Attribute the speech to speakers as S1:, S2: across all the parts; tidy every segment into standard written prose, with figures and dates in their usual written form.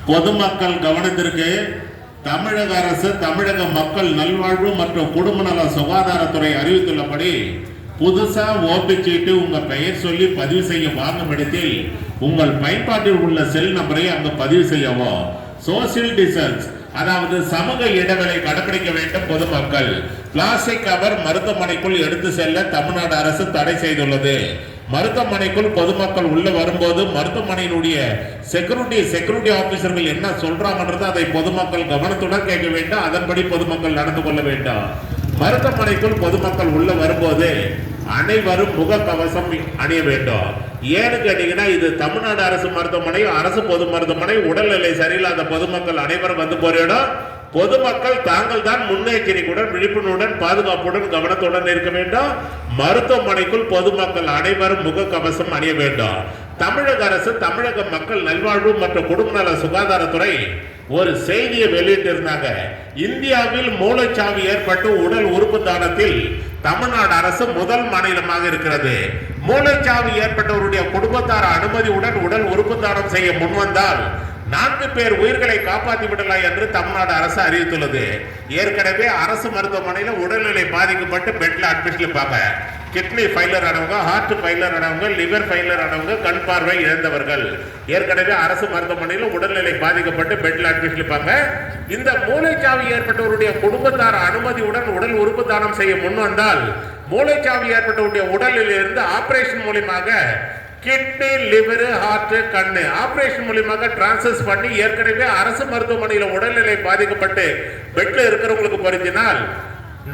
S1: பொதுமக்கள் கவனத்திற்கு தமிழக அரசு தமிழக மக்கள் நல்வாழ்வு மற்றும் குடும்ப நல சுகாதாரத்துறை அறிவித்துள்ளபடி புதுசா ஓபி சீட்டு உங்க பெயர் சொல்லி பதிவு செய்ய வாங்கும் இடத்தில் உங்கள் பயன்பாட்டில் உள்ள செல் நம்பரை அங்கு பதிவு செய்யவும். சோசியல் டிஸ்டன்ஸ் அதாவது சமூக இடைவெளி கடைபிடிக்க வேண்டும். பொதுமக்கள் பிளாஸ்டிக் கவர் மருத்துவமனைக்குள் எடுத்து செல்ல தமிழ்நாடு அரசு தடை செய்துள்ளது. மருத்துவமனைக்குள் பொதுமக்கள் உள்ள வரும்போது மருத்துவமனையினுடைய செக்யூரிட்டி ஆபீசர்கள் என்ன சொல்றாங்கன்றது அதை பொதுமக்கள் கவனத்துடன் கேட்க வேண்டும். அதன்படி பொதுமக்கள் நடந்து கொள்ள வேண்டும். மருத்துவமனைக்குள் பொதுமக்கள் உள்ள வரும்போது அனைவரும் முகக்கவசம் அணிய வேண்டும். ஏன்னு கேட்டீங்கன்னா இது தமிழ்நாடு அரசு மருத்துவமனை, அரசு பொது மருத்துவமனை. உடல்நிலை சரியில்லாத பொதுமக்கள் அனைவரும் வந்து போறிடும். பொதுமக்கள் தாங்கள் தான் முன்னெச்சரிக்கையுடன் விழிப்புணர்வுடன் பாதுகாப்புடன் கவனத்துடன் இருக்க வேண்டும். மருத்துவமனைக்குள் பொதுமக்கள் அனைவரும் முகக்கவசம் அணிய வேண்டும். தமிழக அரசு தமிழக மக்கள் நல்வாழ்வு மற்றும் குடும்ப நல சுகாதாரத்துறை ஒரு செய்தியை வெளியிட்டிருந்தாங்க. இந்தியாவில் மூளைச்சாவு ஏற்பட்டு உடல் உறுப்பு தானத்தில் தமிழ்நாடு அரசு முதல் மாநிலமாக இருக்கிறது. மூளைச்சாவு ஏற்பட்டவருடைய குடும்பத்தார் அனுமதியுடன் உடல் உறுப்பு தானம் செய்ய முன்வந்தால் 4 பேர் உயிர்களை காப்பாற்றி விடலாம் என்று தமிழ்நாடு அரசு அறிவித்துள்ளது. ஏற்கனவே அரசு மருத்துவமனையில் உடல்நிலை பாதிக்கப்பட்டு பெட்ல அட்மிட் இருப்பாங்க. கிட்னி ஃபெயிலியர் ஆனவங்க, ஹார்ட் ஃபெயிலியர் ஆனவங்க, லிவர் ஃபெயிலியர் ஆனவங்க, கண் பார்வை இழந்தவர்கள் ஏற்கனவே அரசு மருத்துவமனையில் உடல்நிலை பாதிக்கப்பட்டு பெட்ல அட்மிட் இருப்பாங்க. இந்த மூளைச்சாவு ஏற்பட்டவருடைய குடும்பத்தார் அனுமதியுடன் உடல் உறுப்பு தானம் செய்ய முன்வந்தால் மூளைச்சாவு ஏற்பட்டவருடைய உடலிலிருந்து ஆபரேஷன் மூலமாக கிட்னி, லிவர், ஹார்ட், கண்ணு ஆபரேஷன் மூலமாக டிரான்ஸ்ஃபர் பண்ணி ஏற்கனவே அரசு மருத்துவமனையில் உடல்நிலை பாதிக்கப்பட்டு பெட்ல இருக்கிறவங்களுக்கு பொருந்தினால்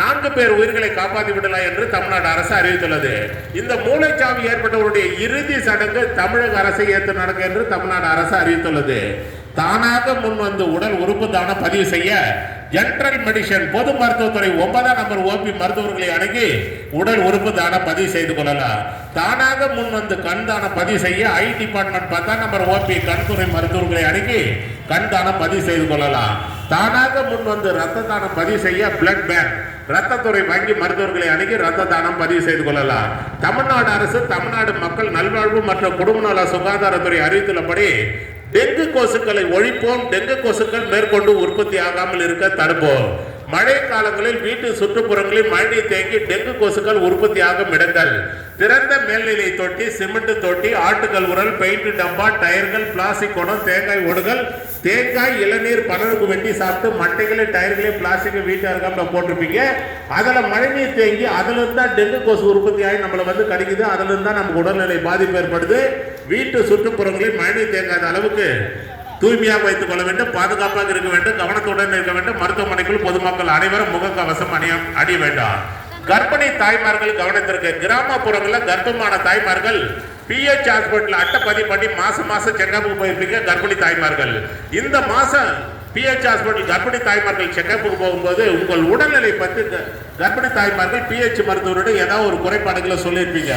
S1: 4 பேர் உயிர்களை காப்பாற்றி விடலாம் என்று தமிழ்நாடு அரசு அறிவித்துள்ளது. இந்த மூளைச்சாவு ஏற்பட்டவருடைய இறுதி சடங்கு தமிழக அரசை ஏற்று நடக்கும் என்று தமிழ்நாடு அரசு அறிவித்துள்ளது. தானாக முன் வந்து உடல் உறுப்பு தானம் பதிவு செய்ய ஜெனரல் மெடிசன் பொது மருத்துவத்துறை 9ஆம் நம்பர் ஓபி மருத்துவர்களை அணுகி உடல் உறுப்பு தானம் பதிவு செய்து கொள்ளலாம். தானாக முன் வந்து கண் தானம் பதிவு செய்ய ஐ டிபார்ட்மெண்ட் 10ஆம் நம்பர் ஓபி கண்துறை மருத்துவர்களை அணுகி கண் தானம் பதிவு செய்து கொள்ளலாம். தானாக முன் வந்து ரத்த தானம் பதிவு செய்ய பிளட் பேங்க் ரத்தத்துறை வங்கி மருத்துவர்களை அணுகி ரத்த தானம் பதிவு செய்து கொள்ளலாம். தமிழ்நாடு அரசு தமிழ்நாடு மக்கள் நல்வாழ்வு மற்றும் குடும்ப நல சுகாதாரத்துறை அறிவித்துள்ளபடி டெங்கு கொசுக்களை ஒழிப்போம். டெங்கு கொசுக்கள் மேற்கொண்டு உற்பத்தி ஆகாமல் இருக்க தடுப்போம். மழை காலங்களில் வீட்டு சுற்றுப்புறங்களில் மழைநீர் தேங்கி டெங்கு கொசுக்கள் உற்பத்தி ஆகும் இடங்கள் திறந்த மேல்நிலை தொட்டி, சிமெண்ட் தொட்டி, ஆட்டுக்கல் உரல், பெயிண்ட் டப்பா, டயர்கள், பிளாஸ்டிக் குடம், தேங்காய் ஓடுகள், தேங்காய், இளநீர், பணருக்கு வெட்டி சாப்பிட்டு மட்டைகளே டயர்களே பிளாஸ்டிக் வீட்டாக போட்டிருப்பீங்க. அதில் மழைநீர் தேங்கி அதில் இருந்தால் டெங்கு கொசு உற்பத்தி ஆகி நம்மளை வந்து கிடைக்குது. அதில் இருந்தால் நமக்கு உடல்நிலை பாதிப்பு ஏற்படுது. வீட்டு சுற்றுப்புறங்களில் மழைநீர் தேங்காத அளவுக்கு தூய்மையாக வைத்துக் கொள்ள வேண்டும். பாதுகாப்பாக இருக்க வேண்டும். கவனத்துடன் இருக்க வேண்டும். மருத்துவமனைக்குள் பொதுமக்கள் அனைவரும் முகக்கவசம் அணிய வேண்டும். கர்ப்பிணி தாய்மார்கள் கவனத்திற்கு கிராமப்புறங்களில் கர்ப்பமான தாய்மார்கள் பிஹெச் ஹாஸ்பிட்டல் அட்டை பதிவு பண்ணி மாசம் செக்கப்புக்கு போயிருப்பீங்க. கர்ப்பிணி தாய்மார்கள் இந்த மாசம் பிஹெச் ஹாஸ்பிட்டல் கர்ப்பிணி தாய்மார்கள் செக்கப்புக்கு போகும்போது உங்கள் உடல்நிலை பற்றி கர்ப்பிணி தாய்மார்கள் பிஹெச் மருத்துவரோட ஏதாவது ஒரு குறைபாடுகளை சொல்லியிருப்பீங்க.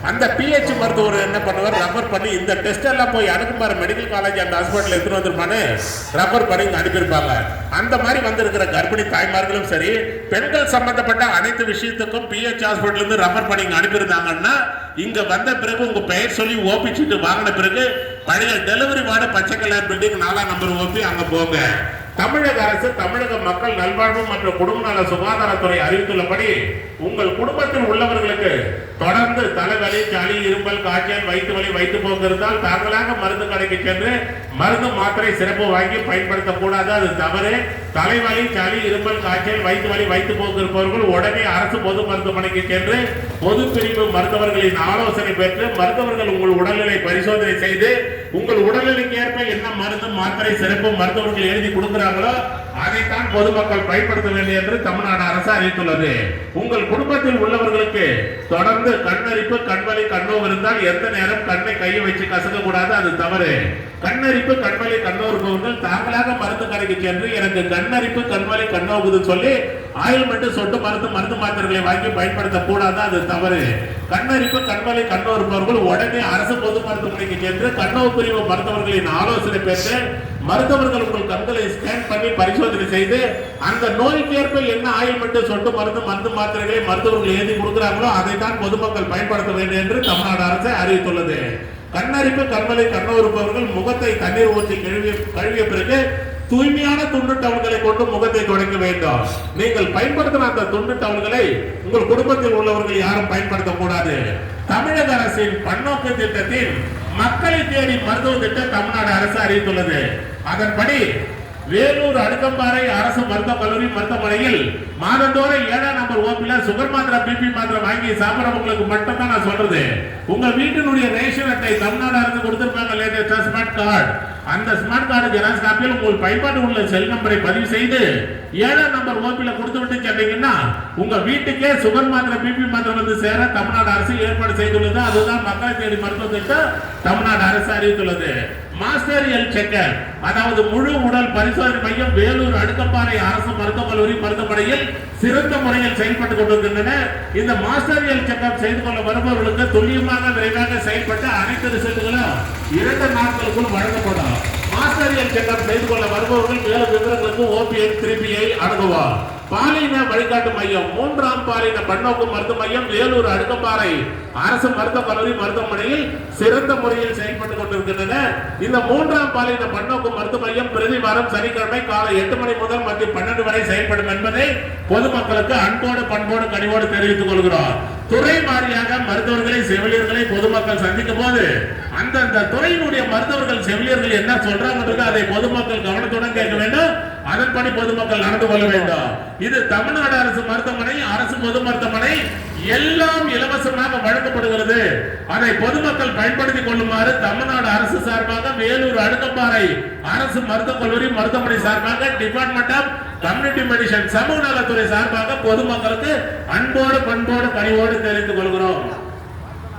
S1: அந்த பிஹெச் மருத்துவர் என்ன பண்ணுவார், ரெஃபர் பண்ணி இந்த டெஸ்ட் எல்லாம் போய் அனுப்புமாறு மெடிக்கல் காலேஜ் அந்த ஹாஸ்பிட்டல் எடுத்துட்டு வந்துருமான்னு ரெஃபர் பண்ணி அனுப்பியிருப்பாங்க. அந்த மாதிரி வந்திருக்கிற கர்ப்பிணி தாய்மார்களும் சரி, பெண்கள் சம்பந்தப்பட்ட அனைத்து விஷயத்துக்கும் பிஹெச் ஹாஸ்பிட்டல் இருந்து ரெஃபர் பண்ணி அனுப்பியிருந்தாங்கன்னா இங்க வந்த பிறகு உங்க பெயர் சொல்லி ஓபி சீட்டு வாங்கின பிறகு பழைய டெலிவரி வார்டு பச்சை கலர் பில்டிங் 4ஆம் நம்பர் ஓபி அங்க போங்க. தமிழக அரசு தமிழக மக்கள் நல்வாழ்வு மற்றும் குடும்ப நல சுகாதாரத்துறை அறிவித்துள்ளபடி உங்கள் குடும்பத்தில் உள்ளவர்களுக்கு தொடர்ந்து தலைவலி, சளி, இருமல், காய்ச்சல், வயிற்று வலி, வயிற்று போக்கு இருந்தால் தாங்களாக மருந்து கடைக்கு சென்று மருந்து மாத்திரை சிறப்பு வாங்கி பயன்படுத்தக்கூடாது. அது தவறு. தலைவலி, சளி, இருமல், காய்ச்சல், வயிற்று வலி, வயிற்று போக்கு இருப்பவர்கள் உடனே அரசு பொது மருத்துவமனைக்கு சென்று பொது பிரிவு மருத்துவர்களின் ஆலோசனை பெற்று மருத்துவர்கள் உங்கள் உடல்நிலை பரிசோதனை செய்து உங்கள் உடல்நிலைக்கு ஏற்ப என்ன மருந்து மாத்திரை சிறப்பு மருத்துவர்கள் எழுதி கொடுக்கிறாங்களோ அதைத்தான் பொதுமக்கள் பயன்படுத்த வேண்டும் என்று தமிழ்நாடு அரசு அறிவித்துள்ளது. உங்கள் குடும்பத்தில் உள்ளவர்களுக்கு தொடர்ந்து கண்ணரிப்பு, கண்வலி, கண்ணோவு இருந்தால் எந்த நேரம் கண்ணை கையை வச்சு கசக்க கூடாது. அது தவறு. கண்ணரிப்பு, கண்வலி, கண்ணோவு இருப்பவர்கள் தாங்களாக மருந்து கடைக்கு சென்று எனக்கு கண்ணரிப்பு, கண்வலி, கண்ணோவுது சொல்லி ஆயில்மெண்ட் சொட்டு மருந்து மாத்திரைகளை வாங்கி பயன்படுத்த கூடாது. அது தவறு. கண்ணரிப்பு, கண்வலி, கண்ணோவு இருப்பவர்கள் உடனே அரசு பொது மருத்துவமனைக்கு சென்று கண்ணோவு பிரிவு மருத்துவர்களின் ஆலோசனை பெற்று மருத்துவர்கள் உங்கள் கண்களை ஸ்கேன் பண்ணி பரிசோதனை செய்து அந்த நோய்க்கு ஏற்ப என்ன ஆயில்மெண்ட் சொட்டு மருந்து மாத்திரைகளை மருத்துவர்கள் எழுதி கொடுக்கிறாங்களோ அதை தான் பொதுமக்கள் பயன்படுத்த வேண்டும் என்று தமிழ்நாடு அரசு அறிவித்துள்ளது. கண்ணரிப்பு கண்மலை கண்ணோருப்பவர்கள் முகத்தை தண்ணீர் ஊற்றி கழுவிய பிறகு தூய்மையான துண்டு டவல்களை கொண்டு முகத்தை துடைக்க வேண்டும். நீங்கள் பயன்படுத்தின அந்த துண்டு டவல்களை உங்கள் குடும்பத்தில் உள்ளவர்கள் யாரும் பயன்படுத்தக்கூடாது. தமிழக அரசின் பன்னோக்கு திட்டத்தின் மக்களை தேடி மருத்துவ திட்டம் தமிழ்நாடு அரசு அறிவித்துள்ளது. அதன்படி வேலூர் அடுக்கம்பாறை அரசு மருத்துவக் கல்லூரி மருத்துவமனையில் மாதந்தோறும் 7ஆம் நம்பர் ஓபில சுகர் மாத்திரை பிபி மாத்திரை வாங்கி சாப்பிடுறவங்களுக்கு மட்டும் தான் நான் சொல்றது. உங்க வீட்டினுடைய ரேஷன் அட்டை தமிழ்நாடு அரசு கொடுத்திருப்பாங்க லேட்டஸ்ட் ஸ்மார்ட் கார்டு. அந்த ஸ்மார்ட் கார்டு ஜெராக்ஸ் காப்பியில் உங்கள் பயன்பாடு உள்ள செல் நம்பரை பதிவு செய்து 7ஆம் நம்பர் ஓபில கொடுத்து விட்டு சொன்னீங்கன்னா உங்க வீட்டுக்கே சுகர் மாத்திரை பிபி மாத்திரை வந்து சேர தமிழ்நாடு அரசு ஏற்பாடு செய்துள்ளது. அதுதான் மக்களை தேடி மருத்துவ திட்டம் தமிழ்நாடு அரசு அறிவித்துள்ளது. மாஸ்டர் ஹெல்த் செக்கர், அதாவது முழு உடல் பரிசோதனை மையம் வேலூர் அடுக்கம்பாறை அரசு மருத்துவக் கல்லூரி மருத்துவமனையில் சிறந்த முறையில் செயல்பட்டுக் கொண்டிருக்கின்றன. இந்த மாஸ்டர் ஹெல்த் செக்கப் செய்து கொள்ள வருபவர்களுக்கு துல்லியமாக விரைவாக செயல்பட்டு அனைத்து ரிசல்ட்டுகளும் 2 நாட்களுக்குள் வழங்கப்படும். மாஸ்டர் ஹெல்த் செக்கப் செய்து கொள்ள வருபவர்கள் மேலும் விவரங்களுக்கு OPN 3PI அணுகுவார். பாலின வழிகாட்டு மையம் 3ஆம் பாலின பன்னோக்கு மருத்துவ மையம் வேலூர் அடுக்கம்பாறை அரசு மருத்துவக் கல்லூரி மருத்துவமனையில் சிறந்த முறையில் செயல்பட்டுக் கொண்டிருக்கின்றன. இந்த 3ஆம் பாலின பன்னோக்கு மருத்துவ மையம் பிரதி வாரம் சனிக்கிழமை காலை 8 மணி முதல் மதியம் 12 வரை செயல்படும் என்பதை பொதுமக்களுக்கு அன்போடு பண்போடு கனிவோடு தெரிவித்துக் கொள்கிறோம். துறை வாரியாக மருத்துவர்களை செவிலியர்களை பொதுமக்கள் சந்திக்கும் போது அந்தந்த துறையினுடைய மருத்துவர்கள் செவிலியர்கள் என்ன சொல்றாங்கன்றது அதை பொதுமக்கள் கவனத்துடன் கேட்க வேண்டும். அதன்படி பொதுமக்கள் நடந்து கொள்ள வேண்டும். இது தமிழ்நாடு அரசு மருத்துவமனை, அரசு பொது மருத்துவமனை எல்லாம் இலவசமாக வழங்கப்படுகிறது. அதை பொதுமக்கள் பயன்படுத்திக் கொள்ளுமாறு தமிழ்நாடு அரசு சார்பாக வேலூர் அடுக்கம்பாறை அரசு மருத்துவக் கல்லூரி மருத்துவமனை சார்பாக டிபார்ட்மெண்ட் ஆஃப் கம்யூனிட்டி மெடிசன் சமூக நலத்துறை சார்பாக பொதுமக்களுக்கு அன்போடு பண்போடு கனிவோடு தெரிவித்துக் கொள்கிறோம்.